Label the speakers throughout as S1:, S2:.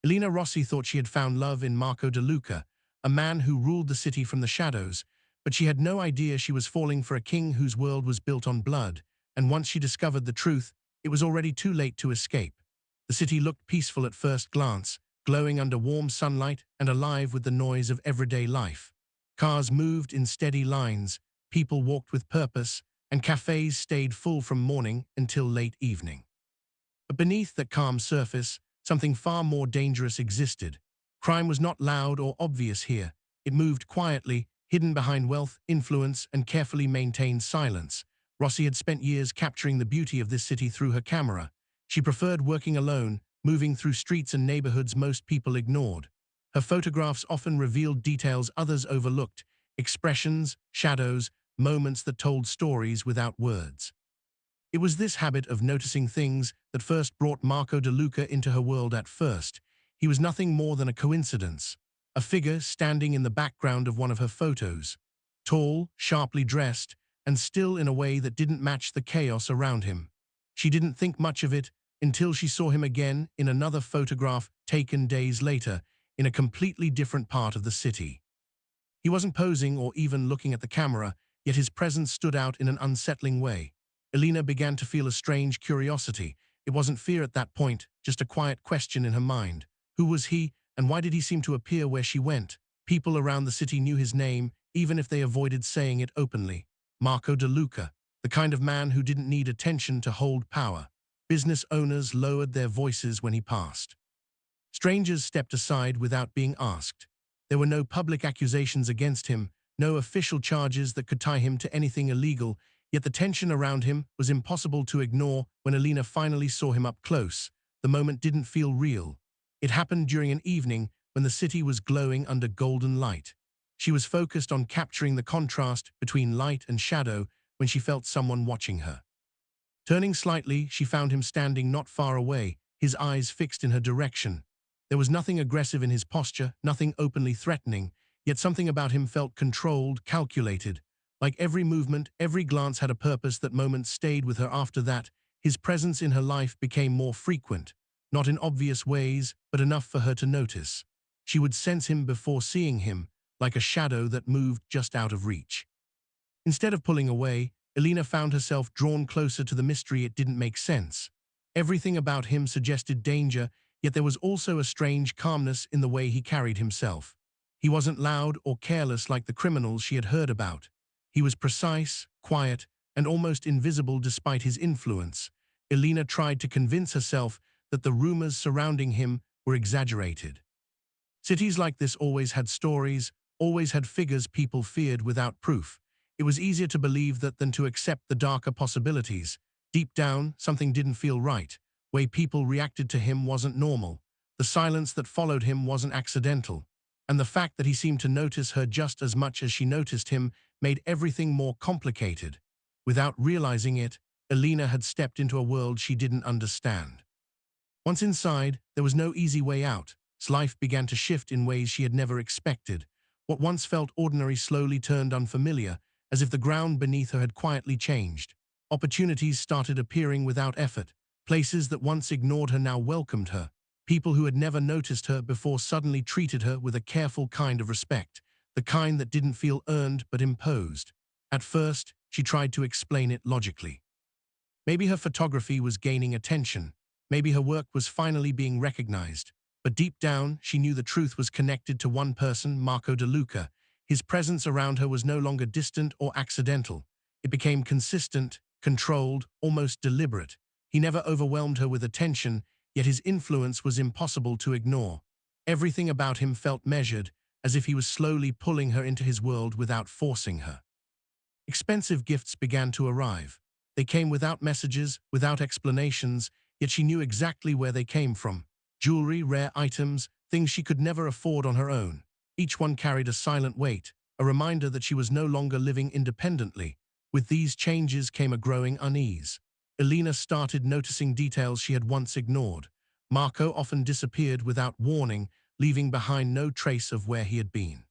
S1: Elena Rossi thought she had found love in Marco DeLuca, a man who ruled the city from the shadows, but she had no idea she was falling for a king whose world was built on blood, and once she discovered the truth, it was already too late to escape. The city looked peaceful at first glance, glowing under warm sunlight and alive with the noise of everyday life. Cars moved in steady lines, people walked with purpose, and cafes stayed full from morning until late evening. But beneath that calm surface, something far more dangerous existed. Crime was not loud or obvious here. It moved quietly, hidden behind wealth, influence, and carefully maintained silence. Rossi had spent years capturing the beauty of this city through her camera. She preferred working alone, moving through streets and neighborhoods most people ignored. Her photographs often revealed details others overlooked, expressions, shadows, moments that told stories without words. It was this habit of noticing things that first brought Marco DeLuca into her world at first. He was nothing more than a coincidence, a figure standing in the background of one of her photos, tall, sharply dressed, and still in a way that didn't match the chaos around him. She didn't think much of it until she saw him again in another photograph taken days later in a completely different part of the city. He wasn't posing or even looking at the camera, yet his presence stood out in an unsettling way. Elena began to feel a strange curiosity. It wasn't fear at that point, just a quiet question in her mind. Who was he, and why did he seem to appear where she went? People around the city knew his name, even if they avoided saying it openly. Marco DeLuca, the kind of man who didn't need attention to hold power. Business owners lowered their voices when he passed. Strangers stepped aside without being asked. There were no public accusations against him, no official charges that could tie him to anything illegal, yet the tension around him was impossible to ignore. When Elena finally saw him up close, the moment didn't feel real. It happened during an evening when the city was glowing under golden light. She was focused on capturing the contrast between light and shadow when she felt someone watching her. Turning slightly, she found him standing not far away, his eyes fixed in her direction. There was nothing aggressive in his posture, nothing openly threatening, yet something about him felt controlled, calculated. Like every movement, every glance had a purpose. That moment stayed with her after that. His presence in her life became more frequent, not in obvious ways, but enough for her to notice. She would sense him before seeing him, like a shadow that moved just out of reach. Instead of pulling away, Elena found herself drawn closer to the mystery. It didn't make sense. Everything about him suggested danger, yet there was also a strange calmness in the way he carried himself. He wasn't loud or careless like the criminals she had heard about. He was precise, quiet, and almost invisible despite his influence. Elena tried to convince herself that the rumors surrounding him were exaggerated. Cities like this always had stories, always had figures people feared without proof. It was easier to believe that than to accept the darker possibilities. Deep down, something didn't feel right. The way people reacted to him wasn't normal. The silence that followed him wasn't accidental. And the fact that he seemed to notice her just as much as she noticed him made everything more complicated. Without realizing it, Elena had stepped into a world she didn't understand. Once inside, there was no easy way out. Life began to shift in ways she had never expected. What once felt ordinary slowly turned unfamiliar, as if the ground beneath her had quietly changed. Opportunities started appearing without effort. Places that once ignored her now welcomed her. People who had never noticed her before suddenly treated her with a careful kind of respect, the kind that didn't feel earned but imposed. At first, she tried to explain it logically. Maybe her photography was gaining attention. Maybe her work was finally being recognized. But deep down, she knew the truth was connected to one person, Marco DeLuca. His presence around her was no longer distant or accidental. It became consistent, controlled, almost deliberate. He never overwhelmed her with attention, yet his influence was impossible to ignore. Everything about him felt measured, as if he was slowly pulling her into his world without forcing her. Expensive gifts began to arrive. They came without messages, without explanations, yet she knew exactly where they came from. Jewelry, rare items, things she could never afford on her own. Each one carried a silent weight, a reminder that she was no longer living independently. With these changes came a growing unease. Elena started noticing details she had once ignored. Marco often disappeared without warning, leaving behind no trace of where he had been.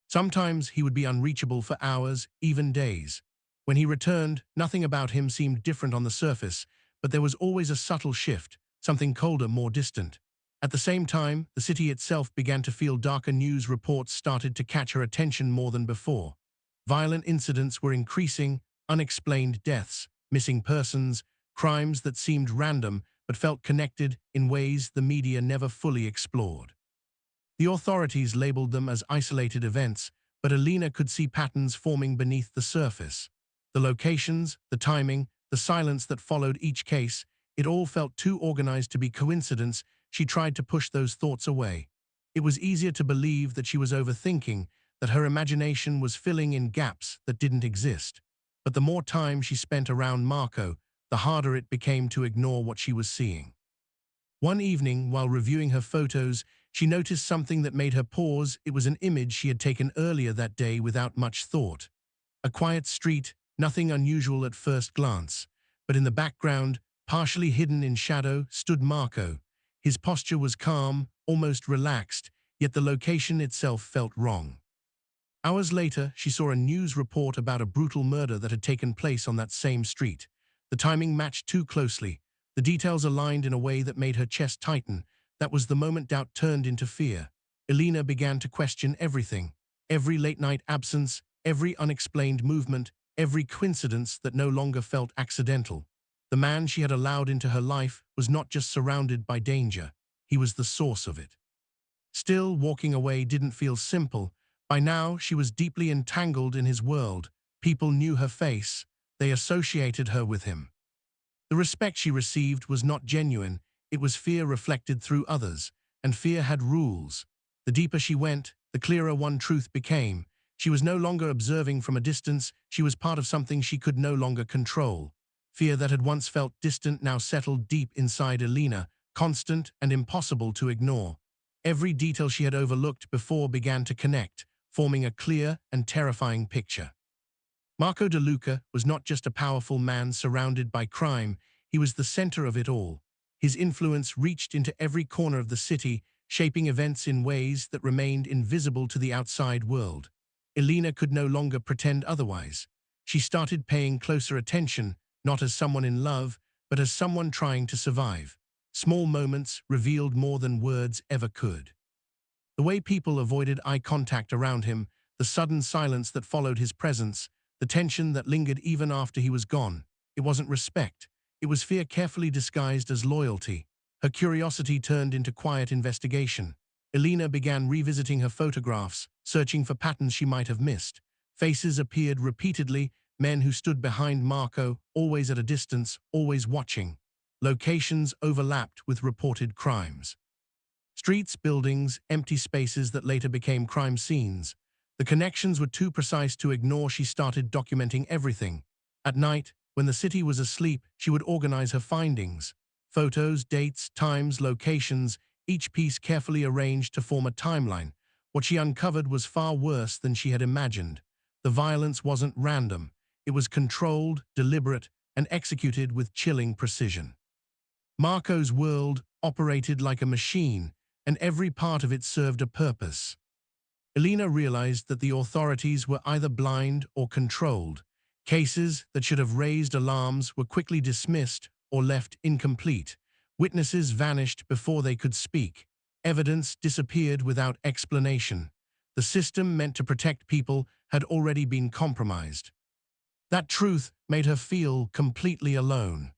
S1: Sometimes he would be unreachable for hours, even days. When he returned, nothing about him seemed different on the surface, but there was always a subtle shift, something colder, more distant. At the same time, the city itself began to feel darker. News reports started to catch her attention more than before. Violent incidents were increasing, unexplained deaths, missing persons, crimes that seemed random but felt connected in ways the media never fully explored. The authorities labeled them as isolated events, but Elena could see patterns forming beneath the surface. The locations, the timing, the silence that followed each case, it all felt too organized to be coincidence. She tried to push those thoughts away. It was easier to believe that she was overthinking, that her imagination was filling in gaps that didn't exist. But the more time she spent around Marco, the harder it became to ignore what she was seeing. One evening, while reviewing her photos, she noticed something that made her pause. It was an image she had taken earlier that day without much thought. A quiet street, nothing unusual at first glance. But in the background, partially hidden in shadow, stood Marco. His posture was calm, almost relaxed, yet the location itself felt wrong. Hours later, she saw a news report about a brutal murder that had taken place on that same street. The timing matched too closely. The details aligned in a way that made her chest tighten. That was the moment doubt turned into fear. Elena began to question everything. Every late-night absence, every unexplained movement, every coincidence that no longer felt accidental. The man she had allowed into her life was not just surrounded by danger. He was the source of it. Still, walking away didn't feel simple. By now, she was deeply entangled in his world. People knew her face. They associated her with him. The respect she received was not genuine. It was fear reflected through others, and fear had rules. The deeper she went, the clearer one truth became. She was no longer observing from a distance. She was part of something she could no longer control. Fear that had once felt distant now settled deep inside Elena, constant and impossible to ignore. Every detail she had overlooked before began to connect, forming a clear and terrifying picture. Marco DeLuca was not just a powerful man surrounded by crime, he was the center of it all. His influence reached into every corner of the city, shaping events in ways that remained invisible to the outside world. Elena could no longer pretend otherwise. She started paying closer attention, not as someone in love, but as someone trying to survive. Small moments revealed more than words ever could. The way people avoided eye contact around him, the sudden silence that followed his presence, the tension that lingered even after he was gone. It wasn't respect. It was fear carefully disguised as loyalty. Her curiosity turned into quiet investigation. Elena began revisiting her photographs, searching for patterns she might have missed. Faces appeared repeatedly, men who stood behind Marco, always at a distance, always watching. Locations overlapped with reported crimes. Streets, buildings, empty spaces that later became crime scenes. The connections were too precise to ignore. She started documenting everything. At night, when the city was asleep, she would organize her findings. Photos, dates, times, locations, each piece carefully arranged to form a timeline. What she uncovered was far worse than she had imagined. The violence wasn't random. It was controlled, deliberate, and executed with chilling precision. Marco's world operated like a machine, and every part of it served a purpose. Elena realized that the authorities were either blind or controlled. Cases that should have raised alarms were quickly dismissed or left incomplete. Witnesses vanished before they could speak. Evidence disappeared without explanation. The system meant to protect people had already been compromised. That truth made her feel completely alone.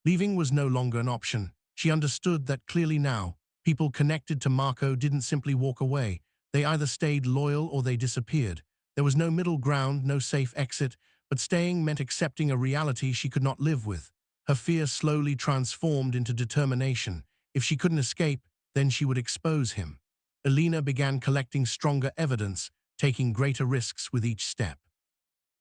S1: Leaving was no longer an option. She understood that clearly now. People connected to Marco didn't simply walk away. They either stayed loyal or they disappeared. There was no middle ground, no safe exit, but staying meant accepting a reality she could not live with. Her fear slowly transformed into determination. If she couldn't escape, then she would expose him. Elena began collecting stronger evidence, taking greater risks with each step.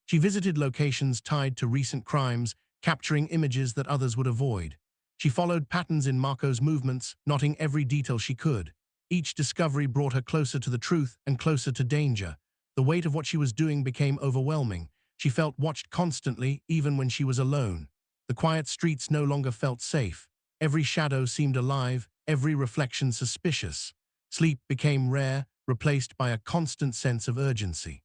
S1: She visited locations tied to recent crimes, capturing images that others would avoid. She followed patterns in Marco's movements, noting every detail she could. Each discovery brought her closer to the truth and closer to danger. The weight of what she was doing became overwhelming. She felt watched constantly, even when she was alone. The quiet streets no longer felt safe. Every shadow seemed alive, every reflection suspicious. Sleep became rare, replaced by a constant sense of urgency.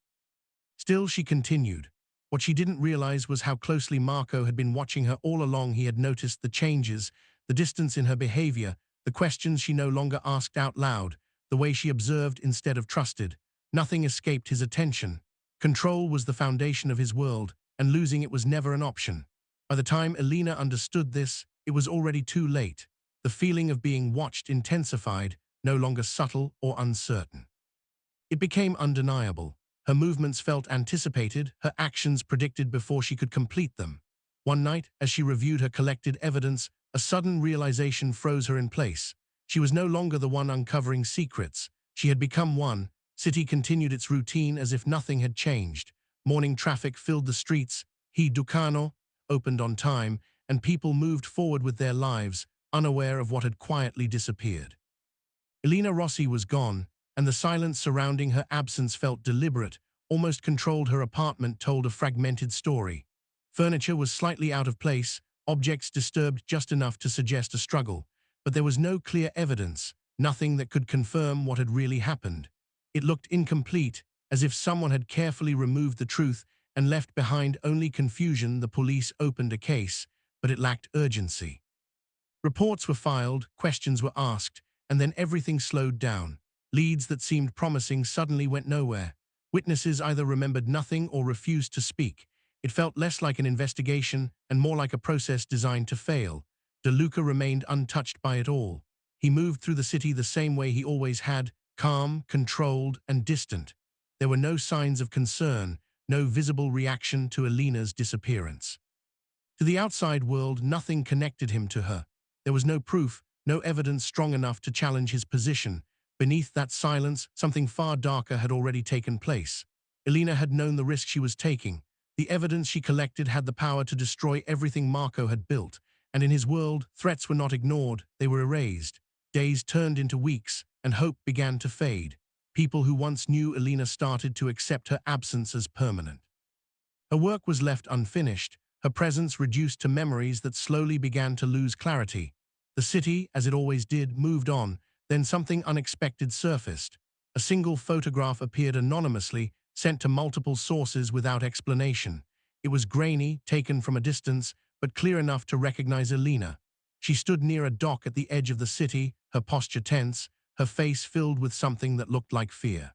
S1: Still, she continued. What she didn't realize was how closely Marco had been watching her all along. He had noticed the changes, the distance in her behavior, The questions she no longer asked out loud, the way she observed instead of trusted. Nothing escaped his attention. Control was the foundation of his world, and losing it was never an option. By the time Elena understood this, it was already too late. The feeling of being watched intensified, no longer subtle or uncertain. It became undeniable. Her movements felt anticipated, her actions predicted before she could complete them. One night, as she reviewed her collected evidence, a sudden realization froze her in place. She was no longer the one uncovering secrets. She had become one. City continued its routine as if nothing had changed. Morning traffic filled the streets. Ducano opened on time, and people moved forward with their lives, unaware of what had quietly disappeared. Elena Rossi was gone, and the silence surrounding her absence felt deliberate, almost controlled. Her apartment told a fragmented story. Furniture was slightly out of place, objects disturbed just enough to suggest a struggle, but there was no clear evidence, nothing that could confirm what had really happened. It looked incomplete, as if someone had carefully removed the truth and left behind only confusion. The police opened a case, but it lacked urgency. Reports were filed, questions were asked, and then everything slowed down. Leads that seemed promising suddenly went nowhere. Witnesses either remembered nothing or refused to speak. It felt less like an investigation and more like a process designed to fail. DeLuca remained untouched by it all. He moved through the city the same way he always had, calm, controlled, and distant. There were no signs of concern, no visible reaction to Elena's disappearance. To the outside world, nothing connected him to her. There was no proof, no evidence strong enough to challenge his position. Beneath that silence, something far darker had already taken place. Elena had known the risk she was taking. The evidence she collected had the power to destroy everything Marco had built, and in his world, threats were not ignored, they were erased. Days turned into weeks, and hope began to fade. People who once knew Elena started to accept her absence as permanent. Her work was left unfinished, her presence reduced to memories that slowly began to lose clarity. The city, as it always did, moved on. Then something unexpected surfaced. A single photograph appeared anonymously, sent to multiple sources without explanation. It was grainy, taken from a distance, but clear enough to recognize Elena. She stood near a dock at the edge of the city, her posture tense, her face filled with something that looked like fear.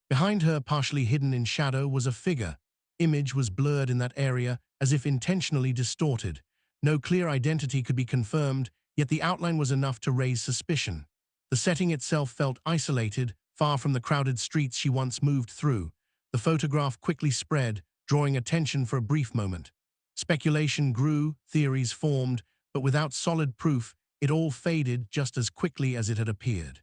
S1: Behind her, partially hidden in shadow, was a figure. Image was blurred in that area, as if intentionally distorted. No clear identity could be confirmed, yet the outline was enough to raise suspicion. The setting itself felt isolated, far from the crowded streets she once moved through. The photograph quickly spread, drawing attention for a brief moment. Speculation grew, theories formed, but without solid proof, it all faded just as quickly as it had appeared.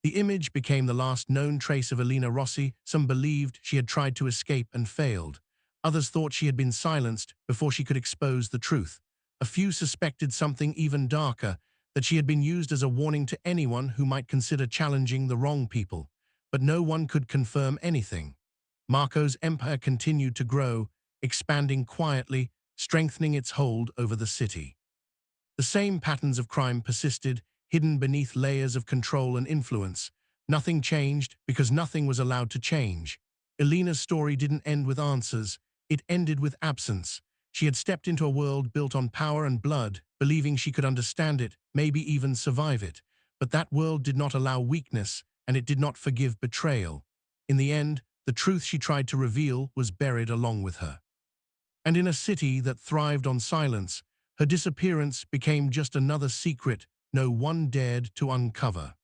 S1: The image became the last known trace of Elena Rossi. Some believed she had tried to escape and failed. Others thought she had been silenced before she could expose the truth. A few suspected something even darker, that she had been used as a warning to anyone who might consider challenging the wrong people. But no one could confirm anything. Marco's empire continued to grow, expanding quietly, strengthening its hold over the city. The same patterns of crime persisted, hidden beneath layers of control and influence. Nothing changed because nothing was allowed to change. Elena's story didn't end with answers, it ended with absence. She had stepped into a world built on power and blood, believing she could understand it, maybe even survive it. But that world did not allow weakness, and it did not forgive betrayal. In the end, the truth she tried to reveal was buried along with her. And in a city that thrived on silence, her disappearance became just another secret no one dared to uncover.